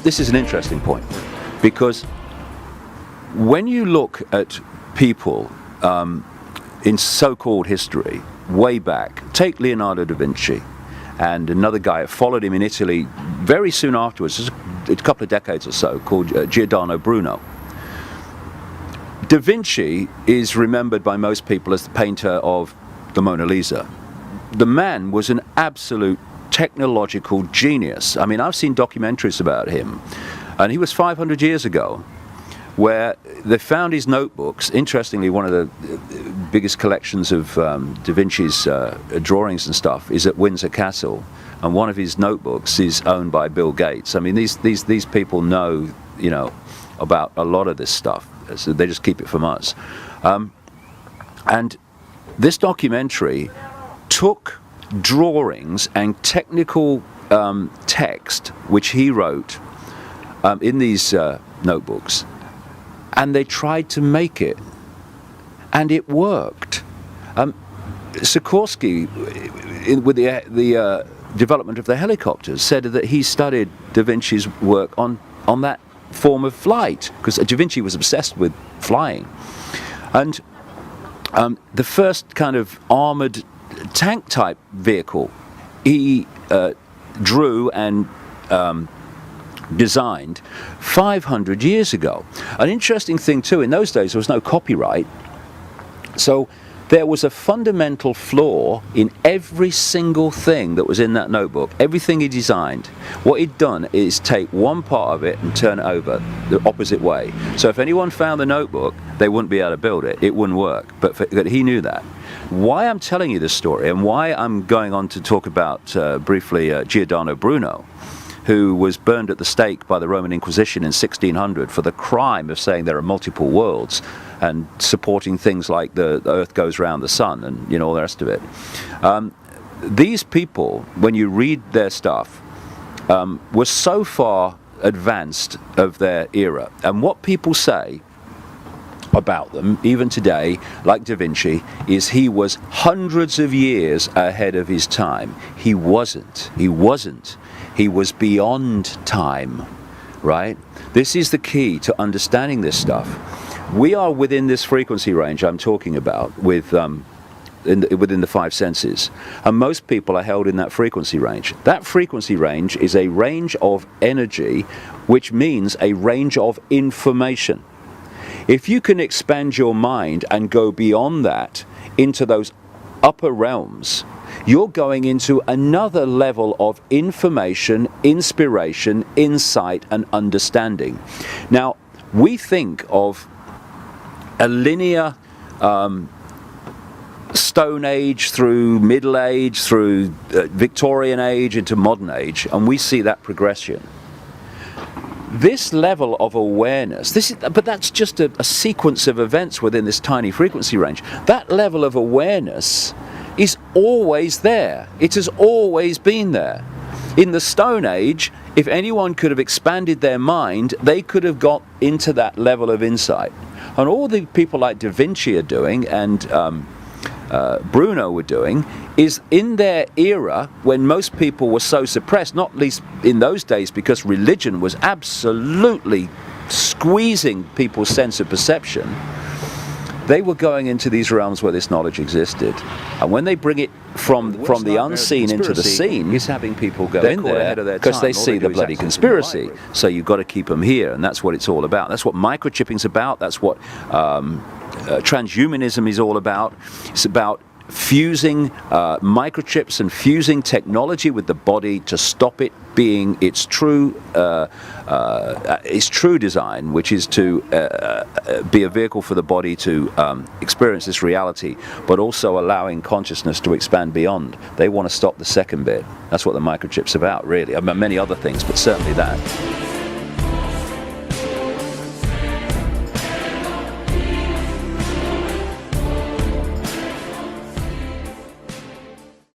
this is an interesting point, because when you look at people in so-called history, way back, take Leonardo Da Vinci, and another guy followed him in Italy very soon afterwards, just a couple of decades or so, called Giordano Bruno. Da Vinci is remembered by most people as the painter of the Mona Lisa. The man was an absolute technological genius. I mean, I've seen documentaries about him, and he was 500 years ago, where they found his notebooks. Interestingly, one of the biggest collections of Da Vinci's drawings and stuff is at Windsor Castle, and one of his notebooks is owned by Bill Gates. I mean, these people know, you know, about a lot of this stuff, so they just keep it from us. And this documentary took drawings and technical text which he wrote in these notebooks, and they tried to make it, and it worked. Sikorsky, with the development of the helicopters, said that he studied Da Vinci's work on that form of flight, because Da Vinci was obsessed with flying. And the first kind of armored tank type vehicle he drew and designed 500 years ago. An interesting thing too, in those days there was no copyright, so there was a fundamental flaw in every single thing that was in that notebook. Everything he designed, what he'd done is take one part of it and turn it over the opposite way. So if anyone found the notebook, they wouldn't be able to build it. It wouldn't work. But he knew that. Why I'm telling you this story, and why I'm going on to talk about briefly Giordano Bruno, who was burned at the stake by the Roman Inquisition in 1600 for the crime of saying there are multiple worlds and supporting things like the earth goes round the sun and, you know, all the rest of it. These people, when you read their stuff, were so far advanced of their era. And what people say about them, even today, like Da Vinci, is he was hundreds of years ahead of his time. He wasn't. He wasn't. He was beyond time, right? This is the key to understanding this stuff. We are within this frequency range I'm talking about with within the five senses, and most people are held in that frequency range. That frequency range is a range of energy, which means a range of information. If you can expand your mind and go beyond that into those upper realms, you're going into another level of information, inspiration, insight, and understanding. Now, we think of a linear Stone Age through Middle Age, through Victorian Age into Modern Age, and we see that progression. This level of awareness, but that's just a sequence of events within this tiny frequency range. That level of awareness is always there. It has always been there. In the Stone Age, if anyone could have expanded their mind, they could have got into that level of insight. And all the people like Da Vinci are doing, and Bruno were doing, is in their era when most people were so suppressed, not least in those days because religion was absolutely squeezing people's sense of perception, they were going into these realms where this knowledge existed. And when they bring it from the unseen into the seen, it's having people go in there because they see the bloody conspiracy. So you've got to keep them here, and that's what it's all about. That's what microchipping's about. That's what transhumanism is all about. It's about fusing microchips and fusing technology with the body to stop it being its true design, which is to be a vehicle for the body to experience this reality, but also allowing consciousness to expand beyond. They want to stop the second bit. That's what the microchip's about, really. I mean, many other things, but certainly that.